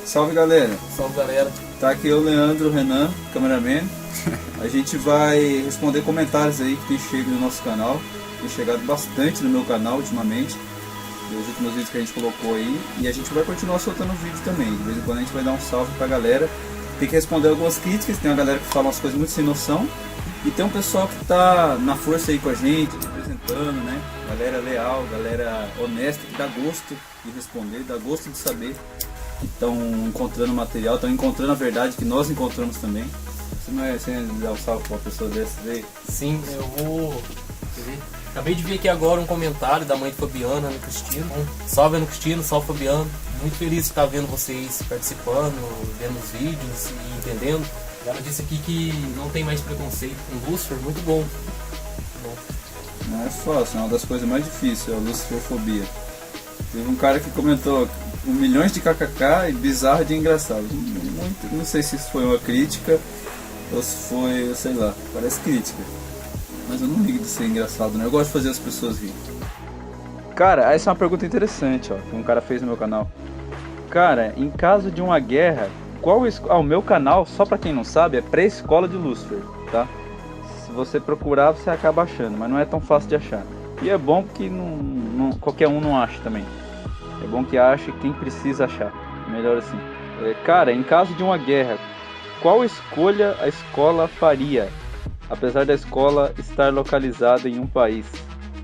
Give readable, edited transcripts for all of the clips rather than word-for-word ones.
Salve galera! Salve galera! Tá aqui o Leandro, o Renan, cameraman. A gente vai responder comentários aí que tem chegado no nosso canal. Tem chegado bastante no meu canal ultimamente, dos últimos vídeos que a gente colocou aí. E a gente vai continuar soltando vídeo também. De vez em quando a gente vai dar um salve pra galera. Tem que responder algumas críticas, tem uma galera que fala umas coisas muito sem noção. E tem um pessoal que tá na força aí com a gente, representando, né? Galera leal, galera honesta, que dá gosto de responder, dá gosto de saber. Estão encontrando material, estão encontrando a verdade que nós encontramos também. Você não é sem dar um salve pra uma pessoa dessa aí? Sim, eu vou... Acabei de ver aqui agora um comentário da mãe de Fabiana, Ana Cristina. Salve Ana Cristina, salve Fabiano. Muito feliz de estar vendo vocês participando, vendo os vídeos e entendendo. Ela disse aqui que não tem mais preconceito com Lúcifer, muito bom. Não é fácil, é uma das coisas mais difíceis, a luciferfobia. Teve um cara que comentou 1 milhão de kkk e bizarro de engraçado. Muito, não sei se isso foi uma crítica ou se foi, sei lá, parece crítica. Mas eu não ligo de ser engraçado, né? Eu gosto de fazer as pessoas rirem. Cara, essa é uma pergunta interessante, ó, que um cara fez no meu canal. Cara, em caso de uma guerra, o meu canal, só pra quem não sabe, é pré-escola de Lúcifer, tá? Se você procurar, você acaba achando, mas não é tão fácil de achar. E é bom que qualquer um não acha também. É bom que ache quem precisa achar. Melhor assim. Cara, em caso de uma guerra, qual escolha a escola faria? Apesar da escola estar localizada em um país.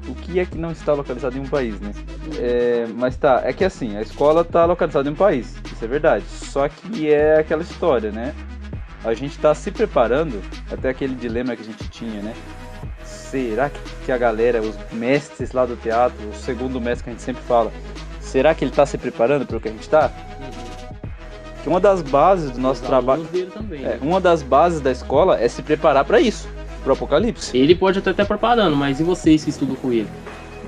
O que é que não está localizado em um país, né? Mas tá, é que assim, a escola está localizada em um país. Isso é verdade. Só que é aquela história, né? A gente está se preparando, até aquele dilema que a gente tinha, né? Será que a galera, os mestres lá do teatro, o segundo mestre que a gente sempre fala, será que ele está se preparando para o que a gente está? Que uma das bases do nosso trabalho, uma das bases da escola é se preparar para isso, para o apocalipse. Ele pode até estar preparando, mas e vocês que estudam com ele?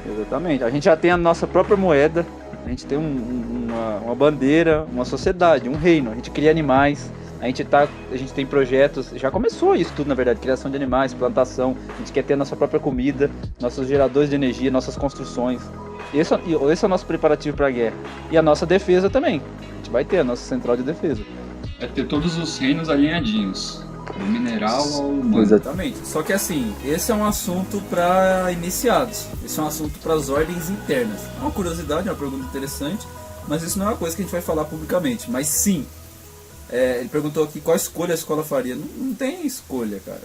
Exatamente. A gente já tem a nossa própria moeda, a gente tem uma bandeira, uma sociedade, um reino. A gente cria animais. A gente tem projetos, já começou isso tudo na verdade, criação de animais, plantação, a gente quer ter a nossa própria comida, nossos geradores de energia, nossas construções. Esse é o nosso preparativo para a guerra. E a nossa defesa também, a gente vai ter a nossa central de defesa. É ter todos os reinos alinhadinhos, do mineral ao humano. Exatamente, só que assim, esse é um assunto para iniciados, esse é um assunto para as ordens internas. É uma curiosidade, é uma pergunta interessante, mas isso não é uma coisa que a gente vai falar publicamente, mas sim. Ele perguntou aqui qual escolha a escola faria. Não tem escolha, cara.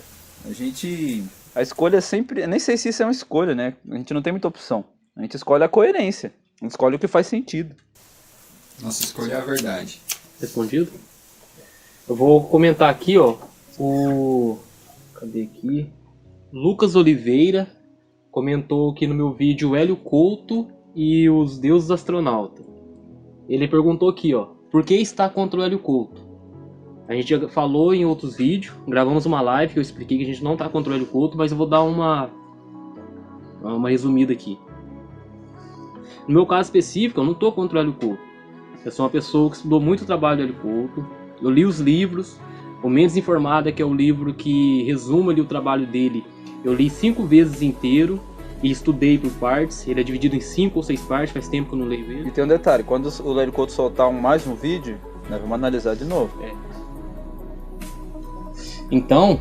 A escolha sempre... Nem sei se isso é uma escolha, né? A gente não tem muita opção. A gente escolhe a coerência. A gente escolhe o que faz sentido. Nossa escolha é a verdade. Respondido? Eu vou comentar aqui, ó. Cadê aqui? Lucas Oliveira comentou aqui no meu vídeo Hélio Couto e os deuses astronautas. Ele perguntou aqui, ó. Por que está contra o Hélio Couto? A gente já falou em outros vídeos, gravamos uma live que eu expliquei que a gente não está contra o Hélio Couto, mas eu vou dar uma resumida aqui. No meu caso específico, eu não estou contra o Hélio Couto. Eu sou uma pessoa que estudou muito o trabalho do Hélio Couto. Eu li os livros. O Mentes Informada, que é o livro que resume ali o trabalho dele, eu li 5 vezes inteiro e estudei por partes. Ele é dividido em 5 ou 6 partes, faz tempo que eu não leio ele. E tem um detalhe, quando o Hélio Couto soltar mais um vídeo, nós vamos analisar de novo. Então,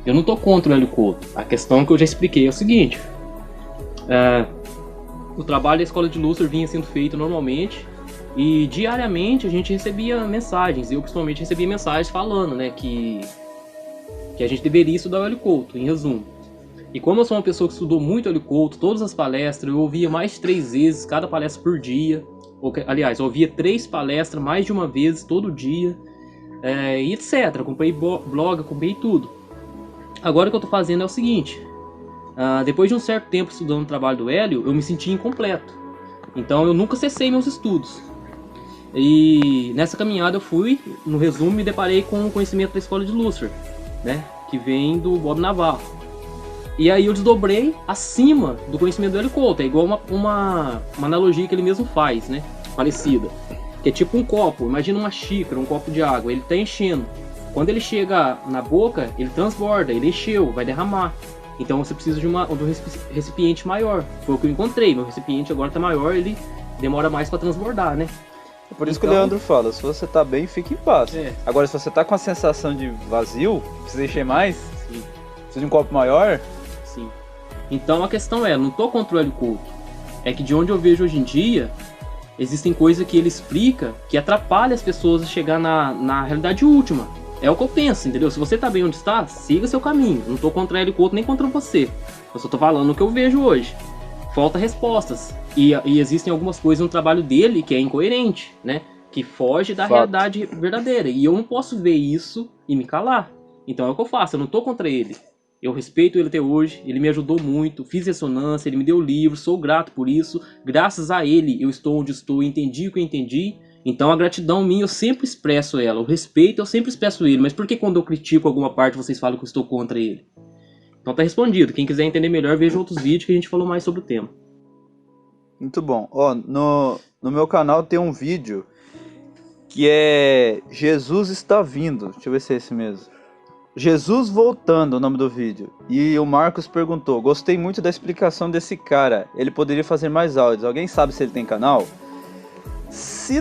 eu não estou contra o Hélio Couto. A questão que eu já expliquei é o seguinte. O trabalho da Escola de Lúcifer vinha sendo feito normalmente e diariamente a gente recebia mensagens. Eu principalmente recebia mensagens falando, né, que a gente deveria estudar o Hélio Couto, em resumo. E como eu sou uma pessoa que estudou muito o Hélio Couto, todas as palestras, eu ouvia mais de 3 vezes cada palestra por dia. Aliás, eu ouvia 3 palestras mais de uma vez todo dia. E etc. Acompanhei blog, acompanhei tudo. Agora o que eu tô fazendo é o seguinte. Depois de um certo tempo estudando o trabalho do Hélio, eu me senti incompleto. Então eu nunca cessei meus estudos. E nessa caminhada eu fui, no resumo, me deparei com o conhecimento da Escola de Lúcifer, né? Que vem do Bob Navarro. E aí eu desdobrei acima do conhecimento do Hélio Couto. É igual uma analogia que ele mesmo faz, né? Parecida. Que é tipo um copo, imagina uma xícara, um copo de água, ele está enchendo. Quando ele chega na boca, ele transborda, ele encheu, vai derramar. Então você precisa de um recipiente maior. Foi o que eu encontrei, meu recipiente agora está maior, ele demora mais para transbordar, né? É por isso que o Então- Leandro fala, se você tá bem, fique em paz. É. Agora, se você tá com a sensação de vazio, precisa encher mais, Sim. precisa de um copo maior, Sim. Então a questão é, não tô contra o Hélio Couto. É que de onde eu vejo hoje em dia, existem coisas que ele explica que atrapalham as pessoas a chegar na realidade última. É o que eu penso, entendeu? Se você tá bem onde está, siga seu caminho. Não tô contra o Hélio Couto nem contra você. Eu só tô falando o que eu vejo hoje. Falta respostas. E existem algumas coisas no trabalho dele que é incoerente, né? Que foge da Fato. realidade verdadeira. E eu não posso ver isso e me calar. Então é o que eu faço, eu não tô contra ele. Eu respeito ele até hoje, ele me ajudou muito, fiz ressonância, ele me deu livro, sou grato por isso. Graças a ele eu estou onde estou, entendi o que eu entendi. Então a gratidão minha eu sempre expresso ela, o respeito eu sempre expresso ele. Mas por que quando eu critico alguma parte vocês falam que eu estou contra ele? Então tá respondido, quem quiser entender melhor veja outros vídeos que a gente falou mais sobre o tema. muito bom. Ó, no meu canal tem um vídeo que é Jesus está vindo. Deixa eu ver se é esse mesmo. Jesus voltando, o nome do vídeo. E o Marcos perguntou: gostei muito da explicação desse cara. Ele poderia fazer mais áudios. Alguém sabe se ele tem canal?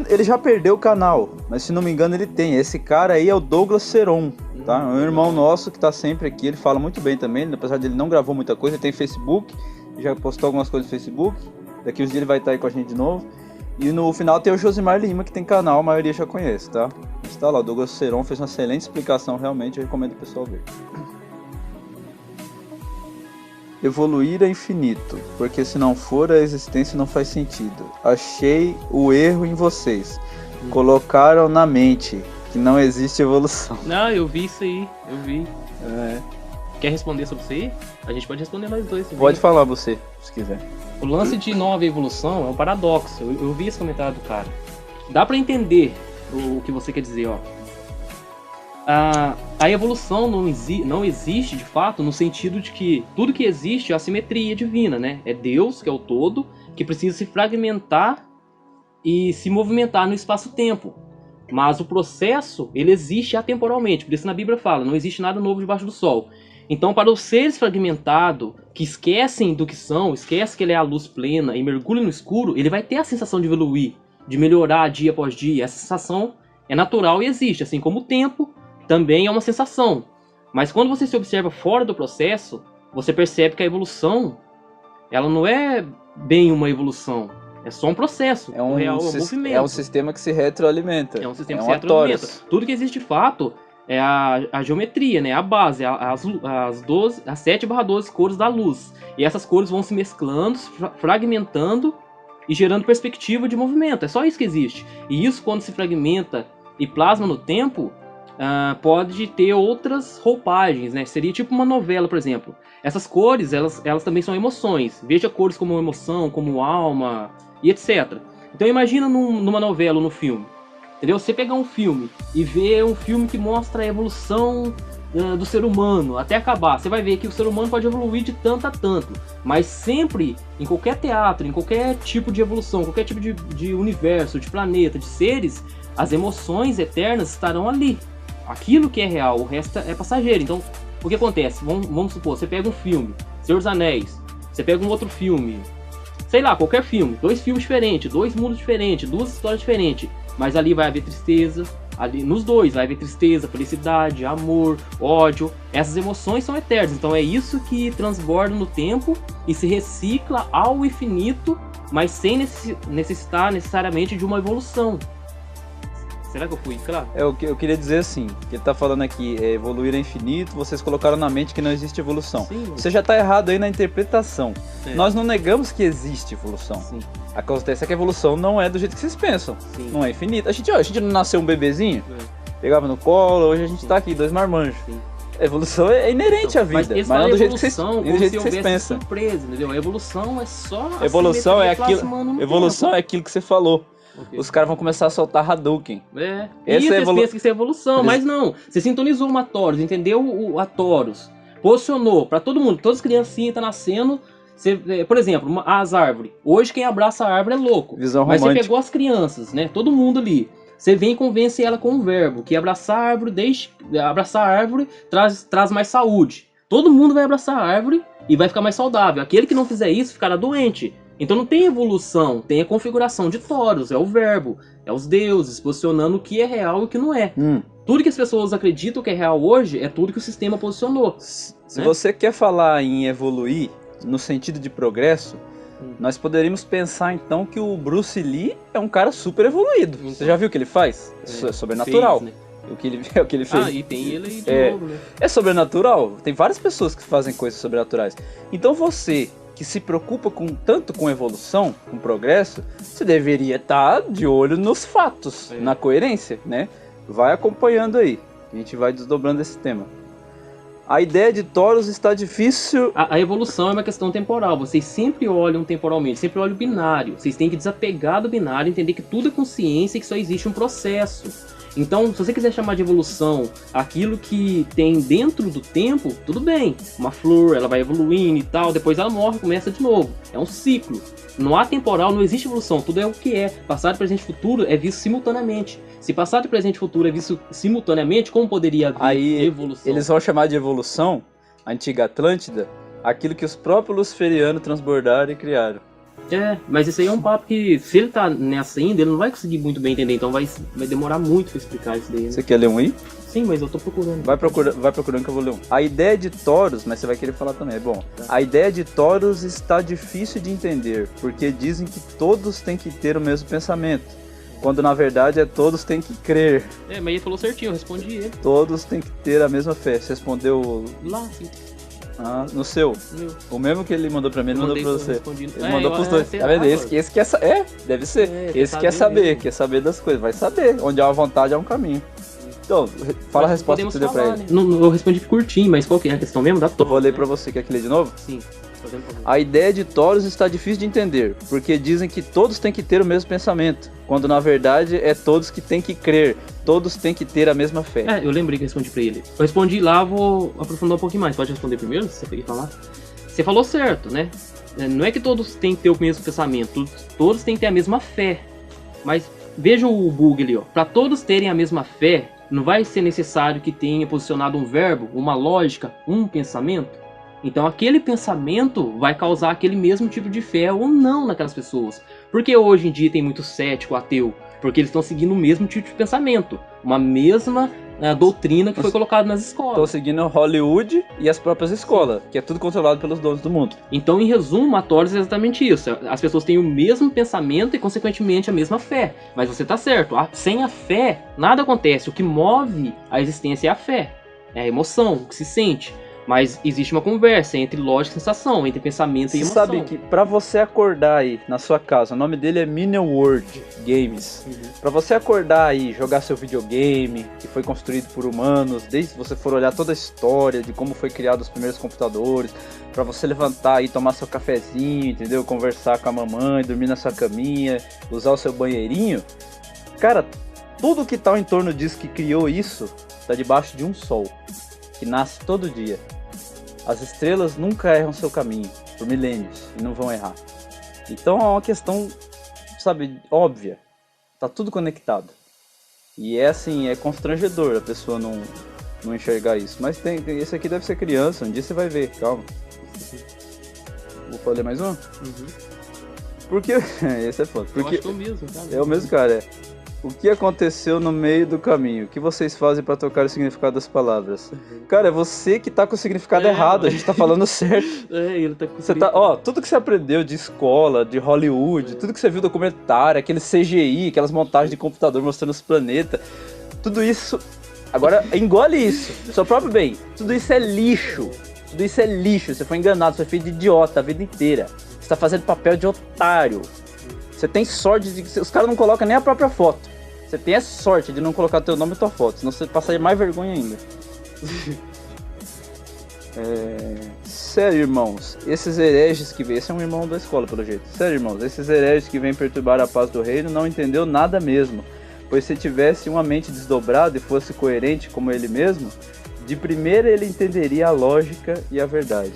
Ele já perdeu o canal, mas se não me engano ele tem. Esse cara aí é o Douglas Seron, tá? É um irmão nosso que tá sempre aqui. Ele fala muito bem também, apesar de ele não gravou muita coisa. Ele tem Facebook, já postou algumas coisas no Facebook. Daqui uns dias ele vai estar aí com a gente de novo. E no final tem o Josimar Lima, que tem canal, a maioria já conhece, tá? Está lá, o Douglas Seron fez uma excelente explicação, realmente, eu recomendo o pessoal ver. Evoluir é infinito, porque se não for, a existência não faz sentido. Achei o erro em vocês. Colocaram na mente que não existe evolução. Não, eu vi isso aí, eu vi. É. Quer responder sobre isso aí? A gente pode responder nós dois. Pode falar você, se quiser. O lance de nova evolução é um paradoxo. Eu vi esse comentário do cara. Dá pra entender o que você quer dizer, ó. A evolução não existe de fato no sentido de que tudo que existe é a simetria divina, né? É Deus, que é o todo, que precisa se fragmentar e se movimentar no espaço-tempo. Mas o processo, ele existe atemporalmente. Por isso na Bíblia fala, não existe nada novo debaixo do sol. Então, para os seres fragmentados, que esquecem do que são, esquecem que ele é a luz plena e mergulham no escuro, ele vai ter a sensação de evoluir, de melhorar dia após dia. Essa sensação é natural e existe, assim como o tempo também é uma sensação. Mas quando você se observa fora do processo, você percebe que a evolução, ela não é bem uma evolução, é só um processo. É um, o real é um movimento. é um sistema que se retroalimenta. É um sistema é que se retroalimenta. Tudo que existe de fato é a geometria, né? A base, as 7/12 cores da luz. E essas cores vão se mesclando, fragmentando e gerando perspectiva de movimento. É só isso que existe. E isso, quando se fragmenta e plasma no tempo, pode ter outras roupagens, né? Seria tipo uma novela, por exemplo. Essas cores, elas também são emoções. Veja cores como emoção, como alma e etc. Então imagina numa novela ou no filme. Entendeu? Você pegar um filme e ver um filme que mostra a evolução do ser humano até acabar, você vai ver que o ser humano pode evoluir de tanto a tanto, mas sempre, em qualquer teatro, em qualquer tipo de evolução, qualquer tipo de universo, de planeta, de seres, as emoções eternas estarão ali. Aquilo que é real, o resto é passageiro. Então, o que acontece? Vamos supor, você pega um filme, Senhor dos Anéis, você pega um outro filme, sei lá, qualquer filme, 2 filmes diferentes, 2 mundos diferentes, 2 histórias diferentes, mas ali vai haver tristeza, ali nos dois vai haver tristeza, felicidade, amor, ódio. Essas emoções são eternas, então é isso que transborda no tempo e se recicla ao infinito, mas sem necessitar necessariamente de uma evolução. Será que eu fui claro? Eu queria dizer assim, que ele tá falando aqui, evoluir é infinito, vocês colocaram na mente que não existe evolução. Sim. Você já tá errado aí na interpretação. É. Nós não negamos que existe evolução. Sim, Acontece que a evolução não é do jeito que vocês pensam. sim. Não é infinita. A gente não nasceu um bebezinho, É. pegava no colo, hoje a gente Sim. tá aqui, 2 marmanjos. Sim. A evolução é inerente à vida, Mas eles mas não falam do jeito que vocês, evolução do como jeito se que vocês houvesse pensam. surpresa, entendeu? A evolução é só a Evolução é simetria aquilo, plasmando no evolução tempo. é aquilo que você falou. Ok. Os caras vão começar a soltar Hadouken. É. Essa Isso, é eles pensam que isso é evolução, Eles- mas não. Você sintonizou uma Taurus, entendeu a Taurus. Posicionou pra todo mundo, todas as criancinhas tá nascendo. Por exemplo, as árvores. Hoje quem abraça a árvore é louco. Visão Mas você romântica. pegou as crianças, né? Todo mundo ali. Você vem e convence ela com um verbo, que abraçar a árvore traz mais saúde. Todo mundo vai abraçar a árvore e vai ficar mais saudável. Aquele que não fizer isso ficará doente. Então não tem evolução, tem a configuração de Thoros, é o verbo, é os deuses posicionando o que é real e o que não é. Tudo que as pessoas acreditam que é real hoje é tudo que o sistema posicionou. Se né? você quer falar em evoluir, no sentido de progresso, nós poderíamos pensar então que o Bruce Lee é um cara super evoluído. Você já viu o que ele faz? É sobrenatural. Fez, né? O que ele fez. Ah, e tem ele aí de novo, né? É sobrenatural. Tem várias pessoas que fazem coisas sobrenaturais. Então você que se preocupa tanto com evolução, com progresso, você deveria estar de olho nos fatos, na coerência, né? Vai acompanhando aí. A gente vai desdobrando esse tema. A ideia de Thoros está difícil. A evolução é uma questão temporal. Vocês sempre olham temporalmente, sempre olham o binário. Vocês têm que desapegar do binário, entender que tudo é consciência e que só existe um processo. Então, se você quiser chamar de evolução aquilo que tem dentro do tempo, tudo bem. Uma flor, ela vai evoluindo e tal, depois ela morre, começa de novo. É um ciclo. No A temporal não existe evolução, tudo é o que é. Passado, presente e futuro é visto simultaneamente. Se passado, presente e futuro é visto simultaneamente, como poderia haver evolução? Eles vão chamar de evolução, a antiga Atlântida, aquilo que os próprios luciferianos transbordaram e criaram. Mas isso aí é um papo que, se ele tá nessa ainda, ele não vai conseguir muito bem entender, então vai demorar muito pra explicar isso daí. Né? Você quer ler um aí? Sim, mas eu tô procurando. Vai procurando que eu vou ler um. A ideia de Thoros, mas você vai querer falar também, é bom. A ideia de Thoros está difícil de entender, porque dizem que todos têm que ter o mesmo pensamento, quando na verdade todos têm que crer. Mas ele falou certinho, eu respondi ele. Todos têm que ter a mesma fé. Você respondeu... Lá, sim. Ah, no seu. Meu. O mesmo que ele mandou pra mim, ele mandou pra você. Ele mandou pros dois. Tá vendo? Esse quer saber. Deve ser. Esse quer saber das coisas. Vai saber. Onde há uma vontade, há um caminho. Então, fala a resposta que você deu pra ele. Né? Não, eu respondi curtinho, mas qual que é a questão mesmo? Eu vou ler pra você. Quer que lê de novo? Sim. A ideia de Thoros está difícil de entender, porque dizem que todos têm que ter o mesmo pensamento, quando na verdade é todos que têm que crer, todos têm que ter a mesma fé. Eu lembrei que eu respondi pra ele. Eu respondi lá, vou aprofundar um pouquinho mais. Pode responder primeiro, se você quer falar? Você falou certo, né? Não é que todos têm que ter o mesmo pensamento, todos têm que ter a mesma fé. Mas veja o bug ali, ó. Para todos terem a mesma fé, não vai ser necessário que tenha posicionado um verbo, uma lógica, um pensamento? Então aquele pensamento vai causar aquele mesmo tipo de fé ou não naquelas pessoas. Porque hoje em dia tem muito cético, ateu, porque eles estão seguindo o mesmo tipo de pensamento, uma mesma doutrina que foi colocada nas escolas. Estão seguindo Hollywood e as próprias escolas, que é tudo controlado pelos donos do mundo. Então, em resumo, a Thoros é exatamente isso. As pessoas têm o mesmo pensamento e, consequentemente, a mesma fé. Mas você tá certo, sem a fé, nada acontece. O que move a existência é a fé, é a emoção, o que se sente. Mas existe uma conversa entre lógica e sensação, entre pensamento e emoção. Você sabe que pra você acordar aí na sua casa, o nome dele é Minion World Games. Pra você acordar aí, jogar seu videogame, que foi construído por humanos, desde que você for olhar toda a história de como foi criado os primeiros computadores, pra você levantar aí, tomar seu cafezinho, entendeu? Conversar com a mamãe, dormir na sua caminha, usar o seu banheirinho. Cara, tudo que tá em torno disso que criou isso, tá debaixo de um sol, que nasce todo dia. As estrelas nunca erram seu caminho, por milênios, e não vão errar. Então é uma questão, sabe, óbvia. Tá tudo conectado. E é assim, é constrangedor a pessoa não enxergar isso. Mas esse aqui deve ser criança, um dia você vai ver, calma. Vou ler mais um? Porque... esse é foda. Porque eu acho que é o mesmo, cara. É o mesmo cara, O que aconteceu no meio do caminho? O que vocês fazem pra tocar o significado das palavras? Cara, é você que tá com o significado errado, a gente tá falando certo. Ele tá com Você tá, tudo que você aprendeu de escola, de Hollywood, tudo que você viu documentário, aquele CGI, aquelas montagens de computador mostrando os planetas, tudo isso, agora engole isso, seu próprio bem, tudo isso é lixo. Tudo isso é lixo, você foi enganado, você foi feito de idiota a vida inteira. Você tá fazendo papel de otário. Você tem sorte de que os caras não colocam nem a própria foto. Você tem a sorte de não colocar teu nome e tua foto, senão você passaria mais vergonha ainda. Sério, irmãos, esses hereges que vêm... Esse é um irmão da escola, pelo jeito. Sério, irmãos, esses hereges que vêm perturbar a paz do reino não entendeu nada mesmo. Pois se tivesse uma mente desdobrada e fosse coerente como ele mesmo, de primeira ele entenderia a lógica e a verdade.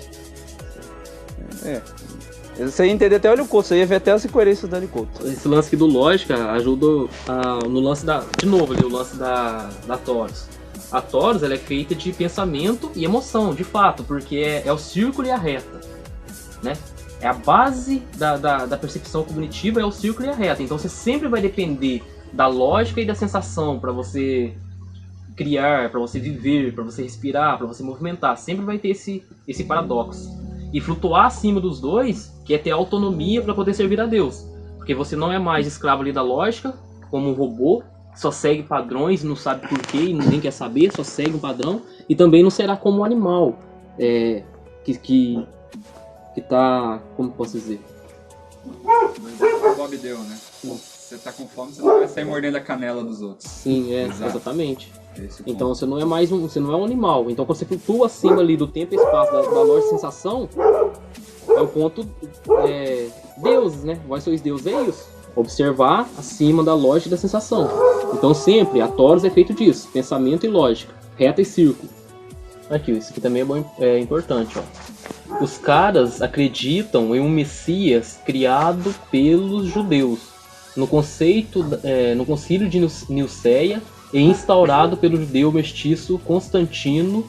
Você ia entender até o Helicoto, você ia ver até as incoerências do Helicoto. Esse lance aqui do lógica ajuda no lance da... De novo ali, o lance da Thoros. A Thoros, ela é feita de pensamento e emoção, de fato, porque é o círculo e a reta, né? a base da percepção cognitiva é o círculo e a reta. Então você sempre vai depender da lógica e da sensação para você criar, para você viver, para você respirar, para você movimentar. Sempre vai ter esse paradoxo. E flutuar acima dos dois, que é ter autonomia para poder servir a Deus. Porque você não é mais escravo ali da lógica, como um robô, só segue padrões, não sabe porquê e ninguém quer saber, só segue um padrão. E também não será como um animal, que tá, como posso dizer? O exemplo que o Bob deu, né? Você tá com fome, você não vai sair mordendo a canela dos outros. Sim, Exato. exatamente. Esse é o Então ponto. você não é mais você não é um animal. Então quando você flutua acima ali do tempo e espaço da lógica de sensação, é o ponto deuses, né? Vós sois deuseios. Observar acima da lógica e da sensação. Então sempre, a Taurus é feito disso, pensamento e lógica, reta e círculo. Aqui, isso aqui também é importante, ó. Os caras acreditam em um Messias criado pelos judeus, no concílio de Nicéia, e instaurado pelo judeu mestiço Constantino.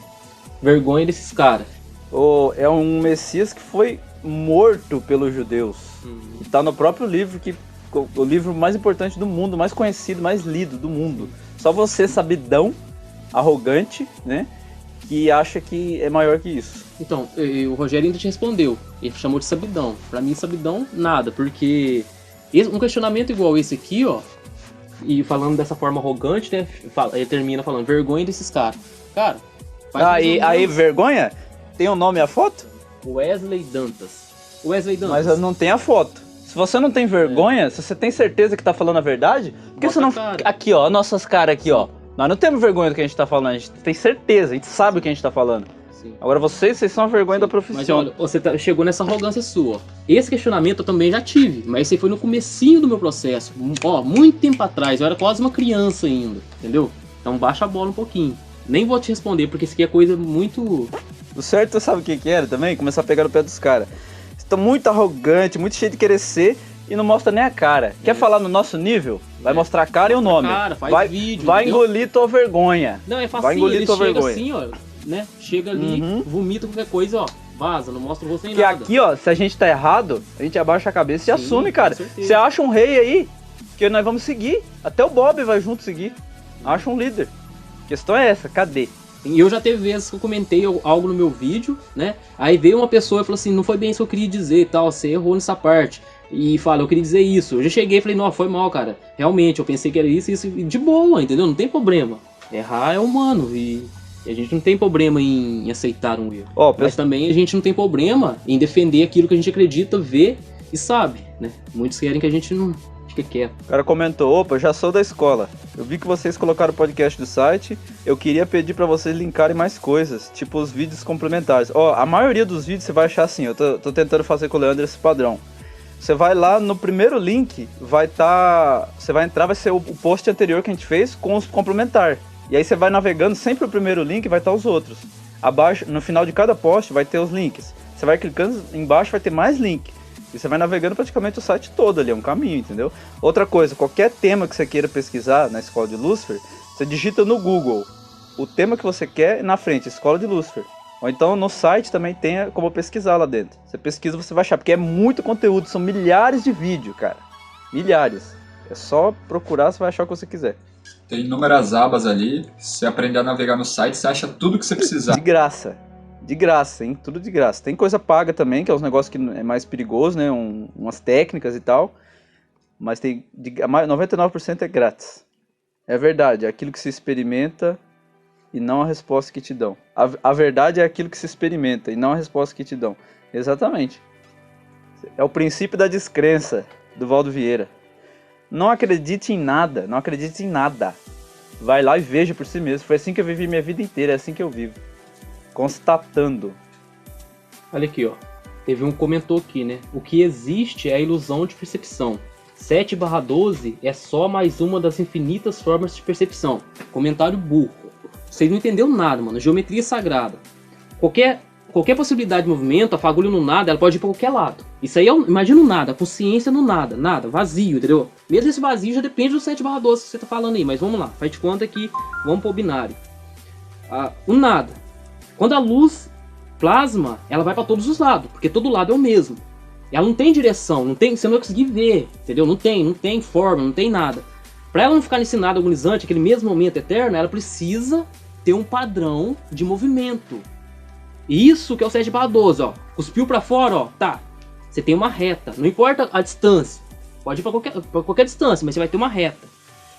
Vergonha desses caras. É um Messias que foi morto pelos judeus. Está no próprio livro, o livro mais importante do mundo, mais conhecido, mais lido do mundo. Só você, sabidão, arrogante, né, que acha que é maior que isso. Então, o Rogério ainda te respondeu. Ele chamou de sabidão. Pra mim, sabidão, nada. Porque um questionamento igual esse aqui, ó, e falando dessa forma arrogante, né, ele termina falando, vergonha desses caras. Cara, Aí, vergonha? Tem o nome e a foto? Wesley Dantas. Mas não tem a foto. Se você não tem vergonha, se você tem certeza que tá falando a verdade, por que Bota você não... a cara. Aqui, ó, nossas caras aqui, ó. Nós não temos vergonha do que a gente tá falando, a gente tem certeza, a gente sabe o que a gente tá falando. Sim. Agora vocês são a vergonha da Mas profissão. olha, você chegou nessa arrogância sua. Esse questionamento eu também já tive, mas esse foi no comecinho do meu processo. Ó, muito tempo atrás, eu era quase uma criança ainda, entendeu? Então baixa a bola um pouquinho. Nem vou te responder, porque isso aqui é coisa muito... O certo, sabe o que era também? Começar a pegar no pé dos caras. Estão muito arrogante, muito cheio de querer ser e não mostra nem a cara. Quer falar no nosso nível? Vai mostrar a cara e o nome. Cara, faz vídeo, vai entendeu? engolir tua vergonha. Não, é Vai facinho, engolir ele tua chega vergonha. assim, ó, né? Chega ali, vomita qualquer coisa, ó, vaza, não mostra o rosto nem Que nada. aqui, ó, se a gente tá errado, a gente abaixa a cabeça e Sim, assume, cara. com certeza. Você acha um rei aí, que nós vamos seguir. Até o Bob vai junto seguir. Acha um líder. A questão é essa, cadê? E eu já teve vezes que eu comentei algo no meu vídeo, né? Aí veio uma pessoa e falou assim, não foi bem isso que eu queria dizer e tal, você errou nessa parte. E fala, eu queria dizer isso. Eu já cheguei e falei, não, foi mal, cara. Realmente, eu pensei que era isso, e de boa, entendeu? Não tem problema. Errar é humano e a gente não tem problema em aceitar um erro. Ó, Mas também a gente não tem problema em defender aquilo que a gente acredita, vê e sabe, né? Muitos querem que a gente não fique quieto. O cara comentou, opa, já sou da escola. Eu vi que vocês colocaram o podcast do site. Eu queria pedir pra vocês linkarem mais coisas, tipo os vídeos complementares. Ó, a maioria dos vídeos você vai achar assim, eu tô tentando fazer com o Leandro esse padrão. Você vai lá no primeiro link, você vai entrar, vai ser o post anterior que a gente fez com os complementares. E aí você vai navegando, sempre o primeiro link vai estar os outros. Abaixo, no final de cada post vai ter os links. Você vai clicando, embaixo vai ter mais link. E você vai navegando praticamente o site todo ali, é um caminho, entendeu? Outra coisa, qualquer tema que você queira pesquisar na Escola de Lúcifer, você digita no Google o tema que você quer na frente, Escola de Lúcifer. Ou então no site também tem como pesquisar lá dentro. Você pesquisa, você vai achar, porque é muito conteúdo, são milhares de vídeos, cara. Milhares. É só procurar, você vai achar o que você quiser. Tem inúmeras abas ali. Se você aprender a navegar no site, você acha tudo que você precisar. De graça. De graça, hein? Tudo de graça. Tem coisa paga também, que é uns negócios que é mais perigoso, né? Umas técnicas e tal. Mas tem 99% é grátis. É verdade, é aquilo que se experimenta e não a resposta que te dão. A verdade é aquilo que se experimenta e não a resposta que te dão. Exatamente. É o princípio da descrença, do Valdo Vieira. Não acredite em nada, não acredite em nada. Vai lá e veja por si mesmo. Foi assim que eu vivi minha vida inteira, é assim que eu vivo. Constatando. Olha aqui, ó. Teve um que comentou aqui, né? O que existe é a ilusão de percepção. 7/12 é só mais uma das infinitas formas de percepção. Comentário burro. Vocês não entenderam nada, mano. Geometria sagrada. Qualquer possibilidade de movimento, a fagulha no nada, ela pode ir para qualquer lado. Isso aí é, imagina o nada, a consciência no nada, nada, vazio, entendeu? Mesmo esse vazio já depende do 7/12 que você tá falando aí, mas vamos lá, faz de conta que vamos pro binário. O nada. Quando a luz plasma, ela vai para todos os lados, porque todo lado é o mesmo. ela não tem direção, você não vai conseguir ver, entendeu? Não tem forma, não tem nada. Para ela não ficar nesse nada agonizante, aquele mesmo momento eterno, ela precisa ter um padrão de movimento. E isso que é o 7/12, ó. Cuspiu para fora, ó, tá. Você tem uma reta, não importa a distância. Pode ir para qualquer distância, mas você vai ter uma reta.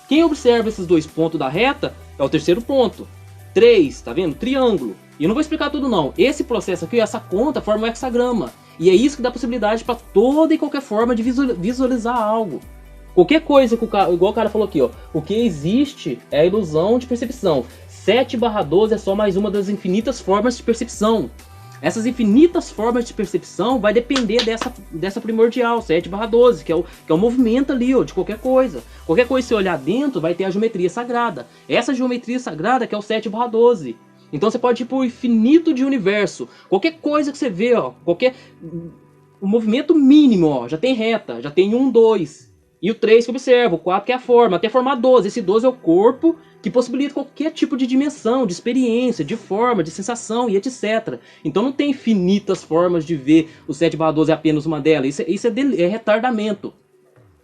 Quem observa esses 2 pontos da reta é o terceiro ponto. 3, tá vendo? Triângulo. E eu não vou explicar tudo não. Esse processo aqui, essa conta, forma um hexagrama. E é isso que dá possibilidade para toda e qualquer forma de visualizar algo. Qualquer coisa que igual o cara falou aqui, ó. O que existe é a ilusão de percepção. 7/12 é só mais uma das infinitas formas de percepção. Essas infinitas formas de percepção vai depender dessa primordial, 7/12, que é o movimento ali, ó, de qualquer coisa. Qualquer coisa que você olhar dentro vai ter a geometria sagrada. Essa geometria sagrada que é o 7/12. Então você pode ir para o infinito de universo. Qualquer coisa que você vê, ó, o movimento mínimo, ó, já tem reta, já tem 1, 2. E o 3 que observa, o 4 que é a forma, até formar 12. Esse 12 é o corpo que possibilita qualquer tipo de dimensão, de experiência, de forma, de sensação e etc. Então não tem infinitas formas de ver o 7/12 é apenas uma delas. Isso é retardamento.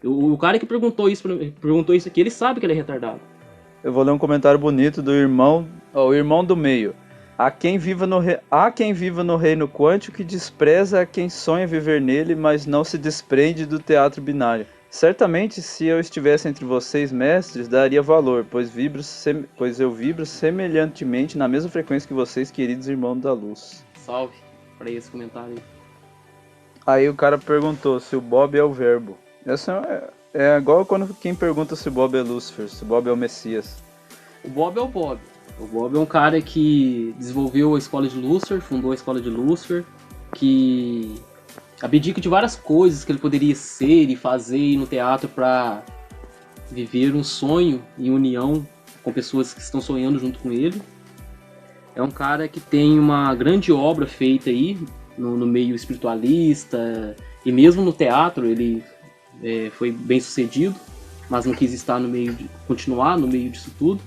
O cara que perguntou isso aqui, ele sabe que ele é retardado. Eu vou ler um comentário bonito do irmão, o irmão do meio. Há quem viva no reino quântico que despreza a quem sonha viver nele, mas não se desprende do teatro binário. Certamente, se eu estivesse entre vocês, mestres, daria valor, pois eu vibro semelhantemente na mesma frequência que vocês, queridos irmãos da luz. Salve para esse comentário aí. Aí o cara perguntou se o Bob é o verbo. Essa é igual quem pergunta se o Bob é Lúcifer, se o Bob é o Messias. O Bob é o Bob. O Bob é um cara que desenvolveu a escola de Lúcifer, fundou a escola de Lúcifer, que abdica de várias coisas que ele poderia ser e fazer no teatro para viver um sonho em união com pessoas que estão sonhando junto com ele. É um cara que tem uma grande obra feita aí no meio espiritualista e mesmo no teatro ele foi bem sucedido, mas não quis continuar no meio disso tudo.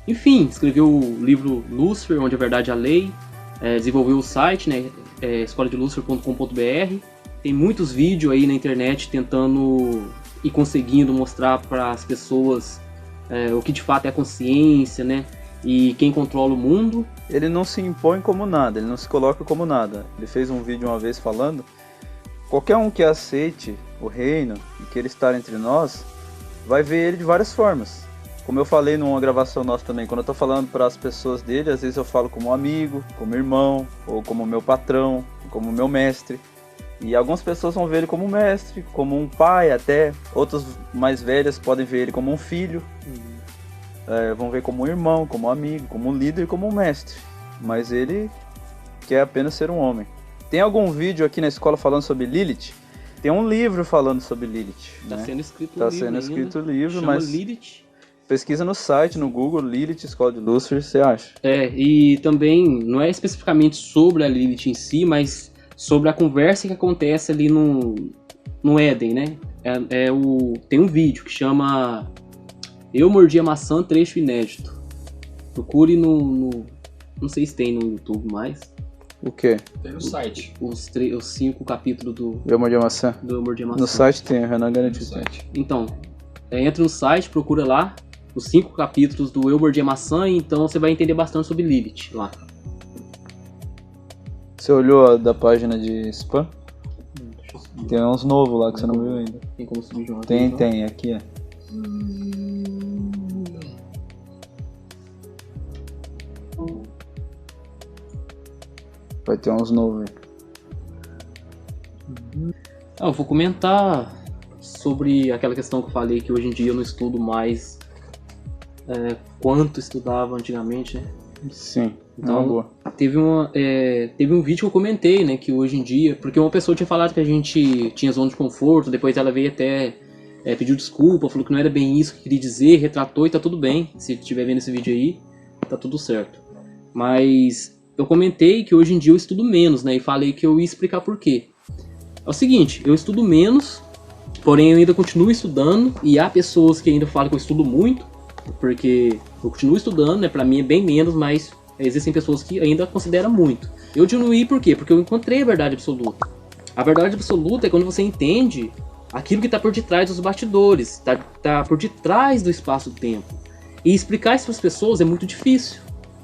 Enfim, escreveu o livro Lúcifer, Onde a Verdade é a Lei, desenvolveu o site, né, escoladelucifer.com.br. Tem muitos vídeos aí na internet tentando e conseguindo mostrar para as pessoas o que de fato é a consciência, né, e quem controla o mundo. Ele não se impõe como nada, ele não se coloca como nada. Ele fez um vídeo uma vez falando: qualquer um que aceite o reino e queira estar entre nós, vai ver ele de várias formas. Como eu falei numa gravação nossa também, quando eu tô falando para as pessoas dele, às vezes eu falo como amigo, como irmão, ou como meu patrão, como meu mestre. E algumas pessoas vão ver ele como mestre, como um pai até. Outras mais velhas podem ver ele como um filho. Vão ver como um irmão, como um amigo, como um líder, como um mestre. Mas ele quer apenas ser um homem. Tem algum vídeo aqui na escola falando sobre Lilith? Tem um livro falando sobre Lilith. Tá, né? Sendo escrito o livro, chama mas Lilith. Pesquisa no site, no Google, Lilith, Escola de Lúcifer, você acha? E também, não é especificamente sobre a Lilith em si, mas sobre a conversa que acontece ali no Éden, né? Tem um vídeo que chama Eu Mordi a Maçã, trecho inédito. Procure não sei se tem no YouTube mais. O quê? Tem no site. Os 5 capítulos do Eu Mordi a Maçã? Do Eu Mordi a Maçã. No site tem, Renan garantiu. Então, entra no site, procura lá os 5 capítulos do Eu Mordi a Maçã, então você vai entender bastante sobre Lilith lá. Você olhou da página de spam? Tem uns novos lá que você não viu ainda. Tem como subir junto? Tem, aqui é. Vai ter uns novos aí. Eu vou comentar sobre aquela questão que eu falei, que hoje em dia eu não estudo mais quanto estudava antigamente, né? Sim, então boa. Teve um vídeo que eu comentei, né, que hoje em dia, porque uma pessoa tinha falado que a gente tinha zona de conforto, depois ela veio até pediu desculpa, falou que não era bem isso que queria dizer, retratou e tá tudo bem, se estiver vendo esse vídeo aí, tá tudo certo. Mas eu comentei que hoje em dia eu estudo menos, né, e falei que eu ia explicar por quê. É o seguinte, eu estudo menos, porém eu ainda continuo estudando, e há pessoas que ainda falam que eu estudo muito, porque eu continuo estudando, né? Pra mim é bem menos, mas existem pessoas que ainda consideram muito. Eu diminuí por quê? Porque eu encontrei a verdade absoluta. A verdade absoluta é quando você entende aquilo que está por detrás dos bastidores, tá por detrás do espaço-tempo. E explicar isso para as pessoas é muito difícil.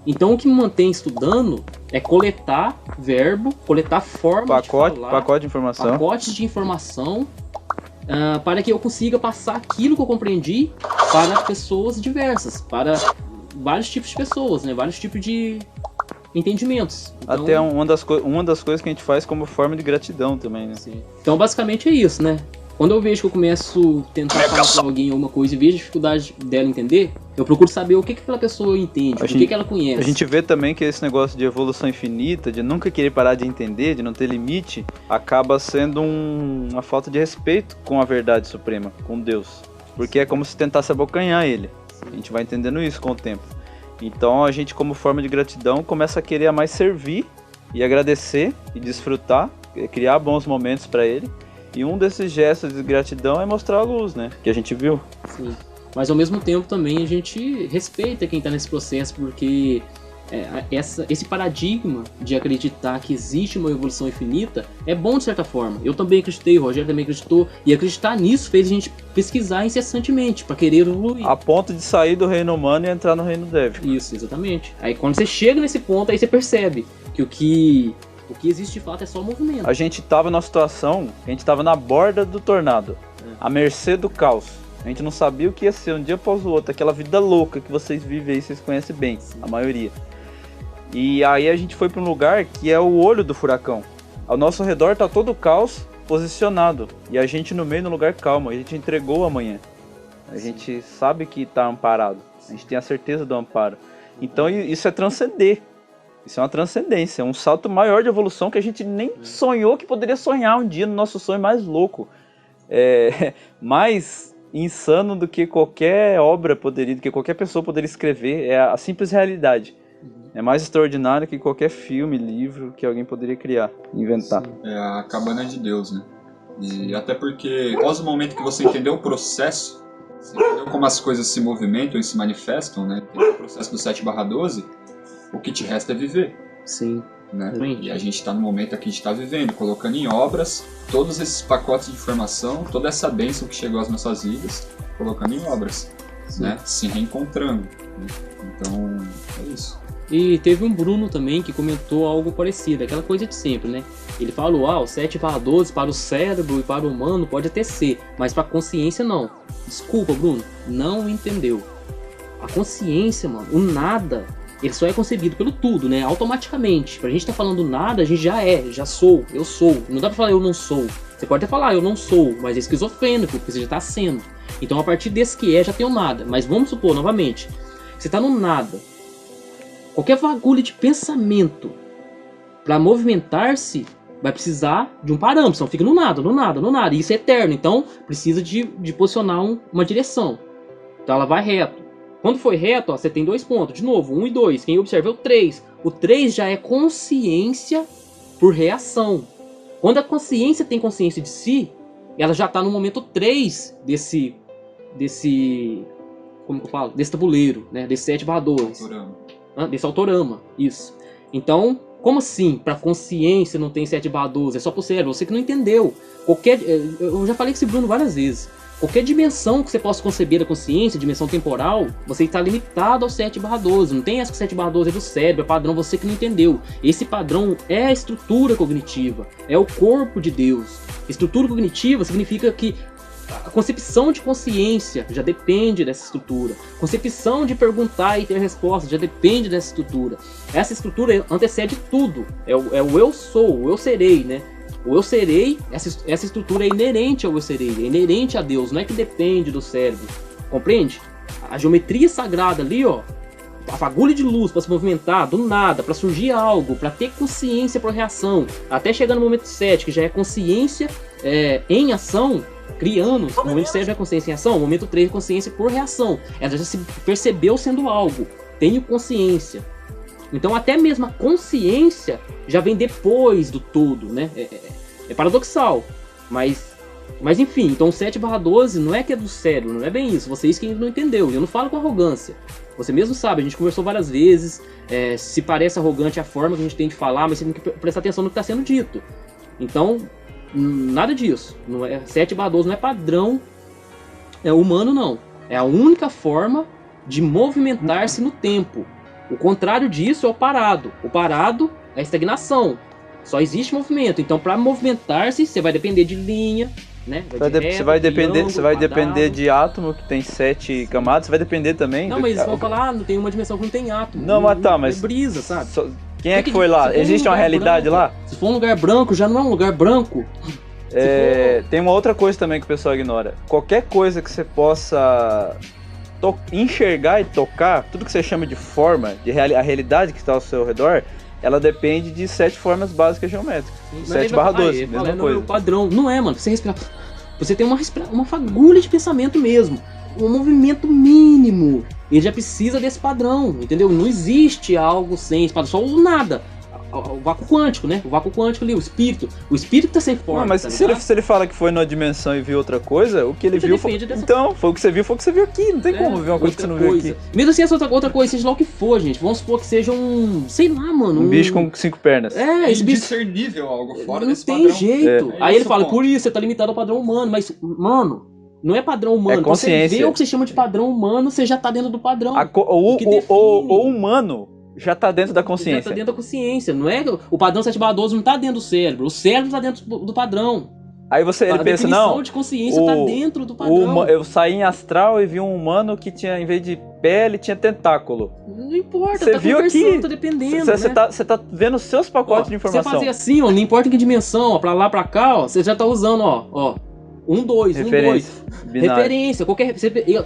Então o que me mantém estudando é coletar verbo, coletar forma de falar, pacote de informação. pacotes de informação, para que eu consiga passar aquilo que eu compreendi para pessoas diversas, para vários tipos de pessoas, né? Vários tipos de entendimentos. Então, Até uma das coisas que a gente faz como forma de gratidão também, né? sim. Então basicamente é isso, né? Quando eu vejo que eu começo a tentar falar para alguém alguma coisa e vejo a dificuldade dela entender, eu procuro saber o que aquela pessoa entende, o que ela conhece. A gente vê também que esse negócio de evolução infinita, de nunca querer parar de entender, de não ter limite, acaba sendo uma falta de respeito com a verdade suprema, com Deus. Porque é como se tentasse abocanhar ele. A gente vai entendendo isso com o tempo. Então a gente, como forma de gratidão, começa a querer mais servir e agradecer e desfrutar, criar bons momentos para ele. E um desses gestos de gratidão é mostrar a luz, né? Que a gente viu. Sim. Mas ao mesmo tempo também a gente respeita quem está nesse processo, porque esse paradigma de acreditar que existe uma evolução infinita é bom de certa forma. Eu também acreditei, o Rogério também acreditou, e acreditar nisso fez a gente pesquisar incessantemente para querer evoluir. A ponto de sair do reino humano e entrar no reino dévico. Isso, exatamente. Aí quando você chega nesse ponto, aí você percebe que o que existe de fato é só movimento. A gente tava numa situação, a gente tava na borda do tornado, à mercê do caos. A gente não sabia o que ia ser um dia após o outro, aquela vida louca que vocês vivem aí, vocês conhecem bem, a maioria. E aí a gente foi para um lugar que é o olho do furacão. Ao nosso redor tá todo o caos posicionado, e a gente no meio, no lugar calmo, a gente entregou o amanhã. A gente sabe que tá amparado, a gente tem a certeza do amparo. Então isso é transcender. Isso é uma transcendência, é um salto maior de evolução que a gente nem sonhou que poderia sonhar um dia no nosso sonho mais louco. Mais insano do que qualquer obra poderia, do que qualquer pessoa poderia escrever. É a simples realidade. É mais extraordinário que qualquer filme, livro que alguém poderia criar, inventar. É a cabana de Deus, né? E até porque, após o momento que você entendeu o processo, você entendeu como as coisas se movimentam e se manifestam, né? Tem o processo do 7/12, o que te resta é viver. Sim. Né? Sim. E a gente está no momento aqui que a gente está vivendo, colocando em obras todos esses pacotes de informação, toda essa bênção que chegou às nossas vidas, colocando em obras, né? Se reencontrando. Né? Então, é isso. E teve um Bruno também que comentou algo parecido, aquela coisa de sempre, né? Ele falou, o 7/12 para o cérebro e para o humano pode até ser, mas para a consciência não. Desculpa, Bruno, não entendeu. A consciência, mano, o nada, ele só é concebido pelo tudo, né? Automaticamente. Pra gente tá falando nada, a gente já sou, eu sou. Não dá pra falar eu não sou. Você pode até falar eu não sou, mas é esquizofrênico, porque você já tá sendo. Então a partir desse que já tem o nada. Mas vamos supor, novamente, você tá no nada. Qualquer fagulha de pensamento para movimentar-se vai precisar de um parâmetro, então fica no nada, no nada, no nada. E isso é eterno, então precisa de posicionar uma direção. Então ela vai reto. Quando foi reto, você tem 2 pontos. De novo, 1 e 2. Quem observa é o 3. O 3 já é consciência por reação. Quando a consciência tem consciência de si, ela já está no momento 3 desse como que eu falo? Desse tabuleiro, né? Desse 7/12. Desse autorama, isso. Então, como assim? Para consciência não tem 7/12, é só pro cérebro. Você que não entendeu. Eu já falei com esse Bruno várias vezes. Qualquer dimensão que você possa conceber da consciência, dimensão temporal, você está limitado ao 7/12. Não tem essa que 7/12 é do cérebro, é padrão, você que não entendeu. Esse padrão é a estrutura cognitiva, é o corpo de Deus. Estrutura cognitiva significa que a concepção de consciência já depende dessa estrutura. Concepção de perguntar e ter resposta já depende dessa estrutura. Essa estrutura antecede tudo. É o eu sou, o eu serei, né? O eu serei, essa estrutura é inerente ao eu serei, é inerente a Deus, não é que depende do cérebro. Compreende? A geometria sagrada ali, ó, a fagulha de luz para se movimentar do nada, para surgir algo, para ter consciência por reação, até chegar no momento 7, que já é consciência em ação, criando. O momento 7 já é consciência em ação, o momento 3 é consciência por reação. Ela já se percebeu sendo algo, tenho consciência. Então até mesmo a consciência já vem depois do todo, né? É paradoxal, mas enfim, então o 7/12 não é que é do cérebro, não é bem isso, vocês que não entendeu, eu não falo com arrogância, você mesmo sabe, a gente conversou várias vezes, se parece arrogante a forma que a gente tem de falar, mas você tem que prestar atenção no que está sendo dito. Então, Nada disso. Não é, 7/12 não é padrão humano, não. É a única forma de movimentar-se no tempo. O contrário disso é o parado. O parado é a estagnação. Só existe movimento. Então, para movimentar-se, você vai depender de linha, né? Você vai depender de átomo, que tem 7 camadas. Você vai depender também... Não, mas eles vão falar, não tem uma dimensão que não tem átomo. Não, mas tá, mas... É brisa, sabe? Quem é que foi lá? Existe uma realidade lá? Se for um lugar branco, já não é um lugar branco. Tem uma outra coisa também que o pessoal ignora. Qualquer coisa que você possa enxergar e tocar, tudo que você chama de forma, a realidade que está ao seu redor, ela depende de 7 formas básicas geométricas. 7/12, mesma coisa. O padrão. Não é, mano. Você respirar. Você tem uma fagulha de pensamento mesmo. Um movimento mínimo. Ele já precisa desse padrão, entendeu? Não existe algo sem esse padrão. Só o nada. O vácuo quântico, né? O vácuo quântico ali, o espírito. O espírito tá sem forma. Não, mas tá se ele fala que foi numa dimensão e viu outra coisa, o que ele viu foi... Então, foi o que você viu aqui. Não tem como ver uma coisa que você não viu aqui. Mesmo assim, essa outra coisa, seja lá o que for, gente. Vamos supor que seja sei lá, mano. Um bicho com 5 pernas. Esse bicho... indiscernível, algo fora não desse tem padrão. jeito. Aí ele fala, por isso você tá limitado ao padrão humano. Mas, mano... Não é padrão humano. É consciência. Você vê o que você chama de padrão humano, você já tá dentro do padrão. O humano já tá dentro da consciência. Já tá dentro da consciência. Não é o padrão 7/12 não tá dentro do cérebro. O cérebro tá dentro do padrão. Aí ele pensa, não... A definição de consciência tá dentro do padrão. Eu saí em astral e vi um humano que tinha, em vez de pele, tinha tentáculo. Não importa, você tá viu aqui, tá dependendo, Você tá vendo os seus pacotes de informação. Você fazer assim, ó, não importa em que dimensão, ó, pra lá, pra cá, ó, você já tá usando, ó. 1, 2, 1, 2. Referência,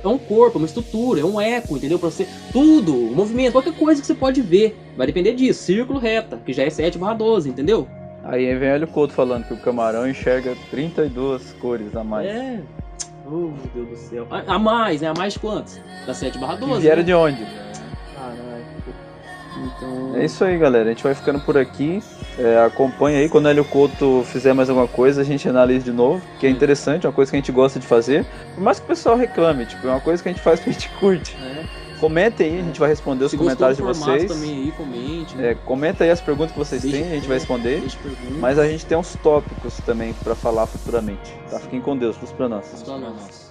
é um corpo, é uma estrutura, é um eco, entendeu? Pra você, tudo, o movimento, qualquer coisa que você pode ver. Vai depender disso. Círculo, reta, que já é 7/12, entendeu? Aí vem o Couto falando que o camarão enxerga 32 cores a mais. Oh, meu Deus do céu. A mais, né? A mais de quantos? Da 7/12. Que vieram de onde? Caralho. Então... É isso aí, galera. A gente vai ficando por aqui. Acompanha aí. Quando o Hélio Couto fizer mais alguma coisa, a gente analisa de novo. Que é interessante, é uma coisa que a gente gosta de fazer. Por mais que o pessoal reclame, tipo, é uma coisa que a gente faz que a gente curte. Comentem aí, a gente vai responder os comentários de vocês. Também aí, comente, né? Comenta aí as perguntas que vocês têm, a gente vai responder. Mas a gente tem uns tópicos também pra falar futuramente. Tá? Fiquem com Deus, luz pra nós.